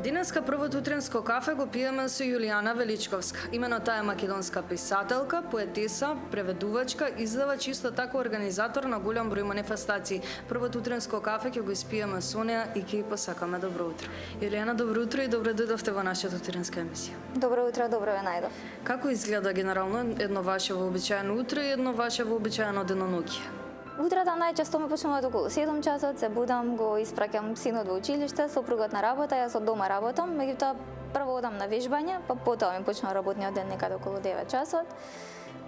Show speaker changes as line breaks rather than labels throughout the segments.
Денеска првото утринско кафе го пиеме со Јулијана Величковска. Имено таа е македонска писателка, поетеса, преведувачка, издавач, исто така организатор на голем број манифестации. Првото утринско кафе ќе го испиеме со неа и ќе ја посакаме добро утро. Јулијана, добро утро и добре дојдовте во нашата утринска емисија.
Добро утро, добро ве најдов.
Како изгледа генерално едно ваше вообичаено утро и едно ваше вообичаено деноноќе?
Утрата најчесто ме почнуваат околу 7 часот, се будам, го испраќам синот во училиште, сопругот на работа, јас од дома работам, меѓутоа прво одам на вежбање, па потоа ми почнува работниот ден некаде околу 9 часот.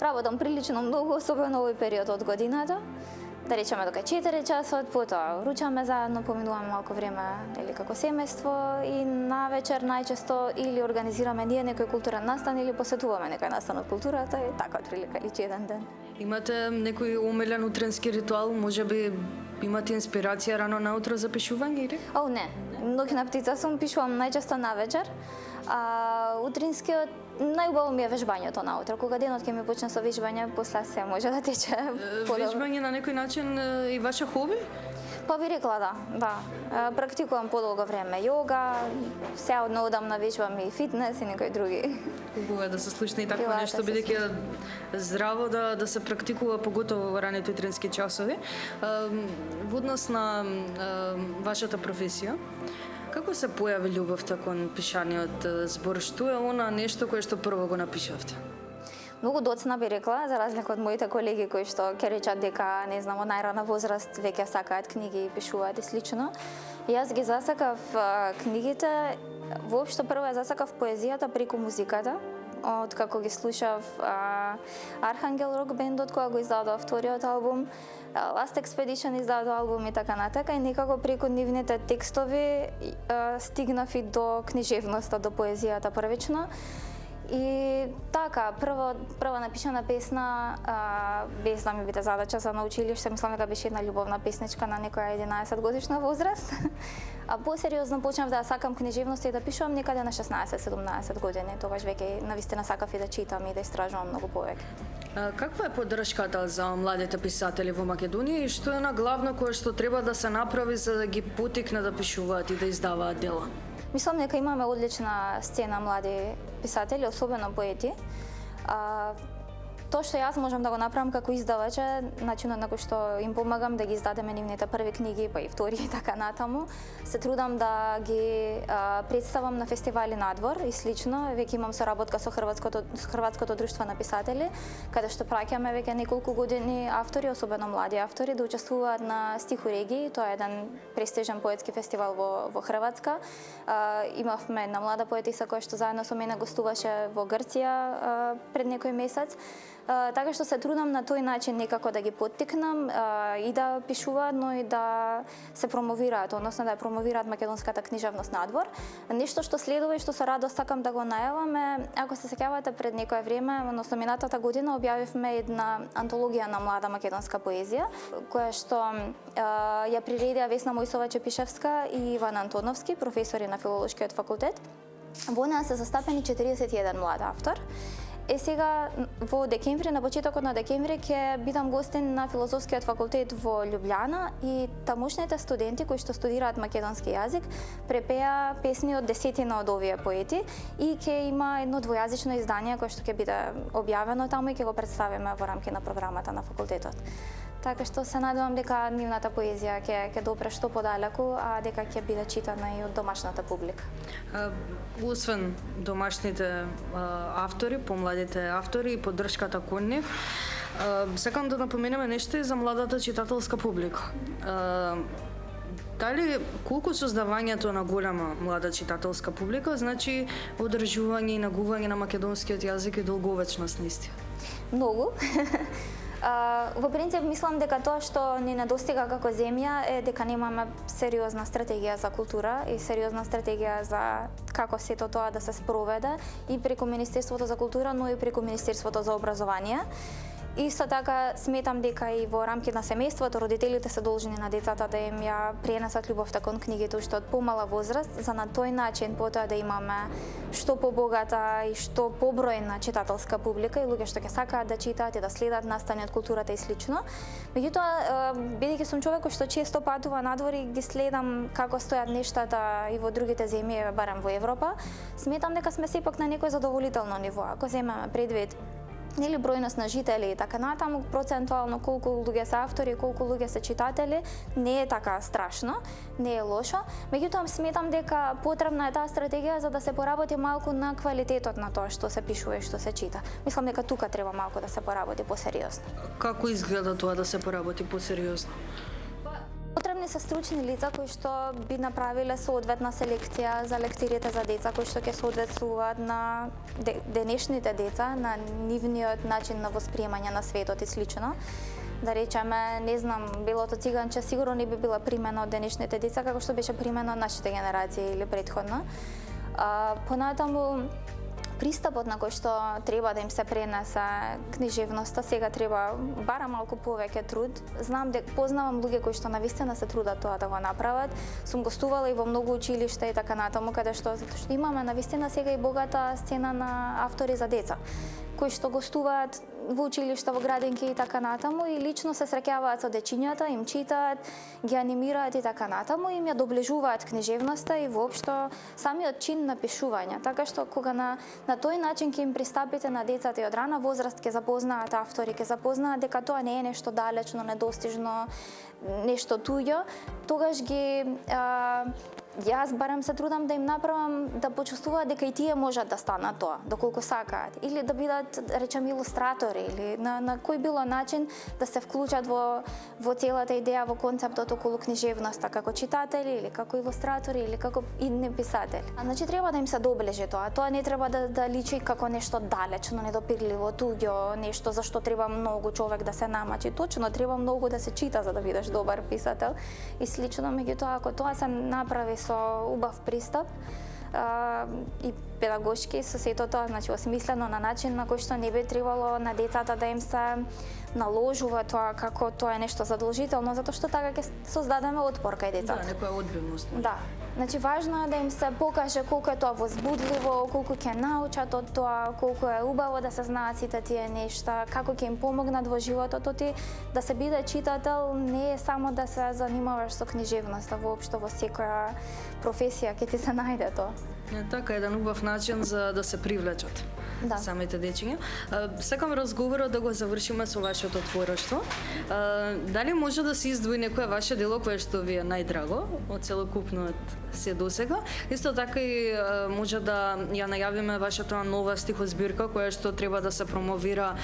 Работам прилично многу, особено овој период од годината. Да речеме дека 4 часот, потоа ручаме заедно, поминуваме малку време или како семејство и навечер најчесто или организираме ние некој културен настан или посетуваме некој настан од културата и така отприлика и еден ден.
Имате некој омилен утрински ритуал, можеби имате инспирација рано наутро за пишување или?
О, не. Ноќна птица сум, пишувам најчесто навечер. А утринскиот најубаво ми е вежбањето наутро. Кога денот ќе ми почне со вежбање, после се може да тече подобро.
Вежбање на некој начин и ваше хоби?
Па би рекла да. Практикувам подолго време јога, се одам на вежбам и фитнес и некои други.
Убаво е да се слушне и такво нешто, бидејќи здраво да се практикува, поготово во раните утрински часови. Во однос на вашата професија, како се појави љубовта кон пишаниот збор? Што е она нешто кое што прво го напишавте?
Многу доцна би рекла, за разлика од моите колеги кои што ќе речат дека, не знам, од најрана возраст веќе сакаат книги и пишуваат и слично. Јас ги засакав книгите, воопшто прво ја засакав поезијата преку музиката, од како ги слушав Архангел рок бендот кога го издадоа вториот албум, Last Expedition издадоа албум и така натака, и некако преку нивните текстови стигнав и до книжевноста, до поезијата првично. И така, прва напишана песна, без да ми биде задача за на училиште, мислам дека беше една љубовна песничка на некоја 11 годишна возраст. А посериозно почнав да сакам книжевност и да пишувам некаде на 16-17 години. Тогаш веќе навистина сакав и да читам и да истражувам многу повеќе.
Каква е поддршката за младите писатели во Македонија и што е на главно кое што треба да се направи за да ги потикне да пишуваат и да издаваат дела?
Мислам дека имаме одлична сцена млади писатели, особено поети. Тоа што јас можам да го направам како издавач е начинот на кој што им помагам да ги издадеме нивните први книги, па и втори и така натаму. Се трудам да ги представам на фестивали надвор и слично. Веќе имам соработка со Хрватското друштво на писатели, каде што праќаме веќе неколку години автори, особено млади автори, да учествуваат на стихорегии. Тоа е еден престижен поетски фестивал во Хрватска. Имавме една млада поетиса која што заедно со мене гостуваше во Грција пред некој месец. Така што се трудам на тој начин некако да ги поттикнам и да пишуваат, но и да се промовираат, односно да ја промовираат македонската книжевност надвор. Нешто што следува и што со радост сакам да го најавам е, ако се сеќавате пред некое време, односно минатата година објавивме една антологија на млада македонска поезија, која што ја приредија Весна Мојсова Чепишевска и Иван Антоновски, професори на Филолошкиот факултет. Во неа се застапени 41 млад автор. Сега во декември, на почетокот на декември, ќе бидам гостин на Филозофскиот факултет во Љубљана и тамошните студенти кои што студираат македонски јазик препеа песни од десетина од овие поети и ќе има едно двојазично издание кое што ќе биде објавено таму и ќе го представиме во рамки на програмата на факултетот. Така што се надевам дека нивната поезија ќе допре што подалеку, а дека ќе биде читана и од домашната публика.
Освен домашните автори, помладите автори и поддршката кон нив, сакам да напоменеме нешто и за младата читателска публика. Дали колку создавањето на голема млада читателска публика значи одржување и нагување на македонскиот јазик и долговечност наистина?
Многу. Во принцип, мислам дека тоа што ни недостига како земја е дека немаме сериозна стратегија за култура и сериозна стратегија за како сето тоа да се спроведе и преку Министерството за култура, но и преку Министерството за образование. Исто така сметам дека и во рамките на семејството родителите се должни на децата да им ја пренесат љубовта кон книгите уште од помала возраст, за на тој начин потоа да имаме што побогата и што побројна читателска публика и луѓе што ќе сакаат да читаат и да следат настани од културата и слично. Меѓутоа, бидејќи сум човек кој што често патува надвор и ги следам како стојат нештата и во другите земји, барем во Европа, сметам дека сме сепак на некој задоволително ниво. Ако земеме предвид или бројност на жители и така натаму, процентуално колку луѓе се автори, колку луѓе се читатели, не е така страшно, не е лошо. Меѓутоа сметам дека потребна е таа стратегија за да се поработи малку на квалитетот на тоа што се пишува и што се чита. Мислам дека тука треба малку да се поработи посериозно.
Како изгледа тоа да се поработи посериозно?
Потребни се стручни лица кои што би направиле соодветна селекција за лектирите за деца кои што ќе соодветствуваат на денешните деца, на нивниот начин на восприемање на светот и слично. Да речеме, не знам, белото циганче сигурно не би била примена од денешните деца како што беше примена од нашите генерации или претходно. Понатаму пристапот на кој што треба да им се пренесе книжевноста, сега треба бара малку повеќе труд. Знам дека познавам луѓе кои што навистина се трудат тоа да го направат. Сум гостувала и во многу училишта и така натаму, каде што имаме навистина сега и богата сцена на автори за деца кои што гостуваат во училишта, во градинки и така натаму и лично се среќаваат со дечињата, им читаат, ги анимираат и така натаму, им ја доближуваат книжевноста и воопшто самиот чин на пишување. Така што кога на тој начин ќе им пристапите на децата и од рана возраст ќе запознаат автори, ќе запознаат дека тоа не е нешто далечно, недостижно, нешто туѓо, тогаш ги јас барем се трудам да им направам да почувствуваат дека и тие можат да станат тоа, доколку сакаат, или да бидат, речем, илустратори, или на кој било начин да се вклучат во целата идеја, во концептот околу книжевноста, како читатели, или како илустратори, или како идни писатели. Значи, треба да им се доближи тоа. Тоа не треба да личи како нешто далечно, недопирливо, туѓо, нешто за што треба многу човек да се намачи. Точно, треба многу да се чита за да бидеш добар писател и слично. Меѓутоа, ако тоа се направи со убав пристап и педагошки со сето тоа, значи осмислено на начин на кој што не би требало на децата да им се наложува тоа како тоа е нешто задолжително, затоа што така ќе создадеме отпор кај децата.
Да, некоја одбивност.
Да. Значи важно е да им се покаже колку е тоа возбудливо, колку ќе научат од тоа, колку е убаво да се знаат сите тие нешта, како ќе им помогнат во животот. Ти да се биде читател не е само да се занимаваш со книжевноста, воопшто во секоја професија ќе ти се најде тоа.
Така, еден убав начин за да се привлечат самите дечиња. Сакам разговорот да го завршиме со вашето творештво. Дали може да се издвои некое ваше дело кое што ви е најдраго од целокупниот се досега? Исто така и може да ја најавиме вашата нова стихозбирка која што треба да се промовира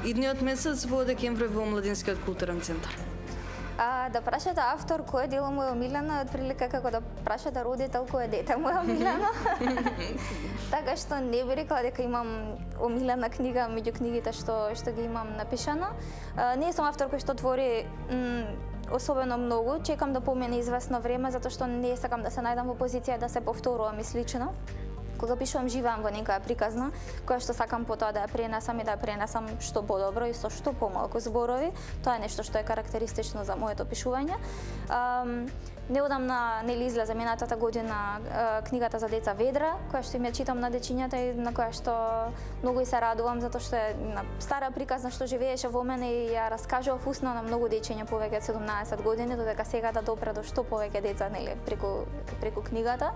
идниот месец во декември во Младинскиот културен центар.
Да прашате автор кој дело му е омилено, отприлика како да прашате родител кој дете му е омилено. Така што не би рекла дека имам омилена книга меѓу книгите што ги имам напишано. Не сум автор кој што твори особено многу, чекам да помине известно време затоа што не сакам да се најдам во позиција да се повторувам и слично. Кога пишувам, живеам во некоја приказна, која што сакам потоа да ја пренесам и да ја пренесам што подобро и со што помалку зборови. Тоа е нешто што е карактеристично за моето пишување. Неодамна нели излезе минатата година книгата за деца Ведра, која што им ја читам на дечињата и на која што многу и се радувам затоа што е стара приказна што живееше во мене и ја раскажував усно на многу дечиња повеќе од 17 години, додека сега да допре до што повеќе деца нели преку книгата.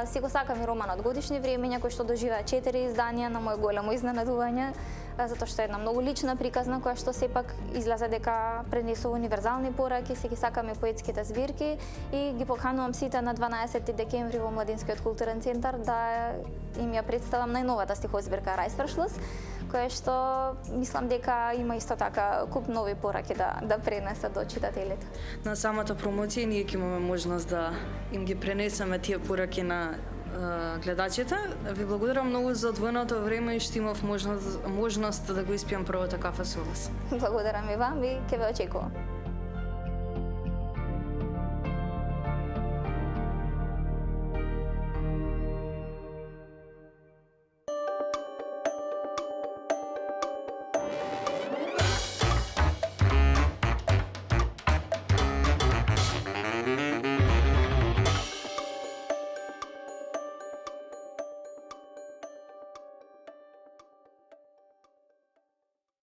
Си го сакам и романот Годишни времења, кој што доживеа 4 изданија на моје големо изненадување, затоа што е една многу лична приказна која што сепак излезе дека пренесува универзални пораки, си ги сакам и поетските збирки и ги поканувам сите на 12 декември во Младинскиот културен центар да им ја представам најновата стихозбирка Рајсфершлус, која што мислам дека има исто така куп нови пораки да пренесе до читателите.
На самата промоција ние ќе имаме можност да им ги пренесеме тие пораки на гледачите. Ви благодарам многу за одвоеното време и што имав можност да го испијам првото кафе со вас.
Благодарам и вам и ќе ве очекувам.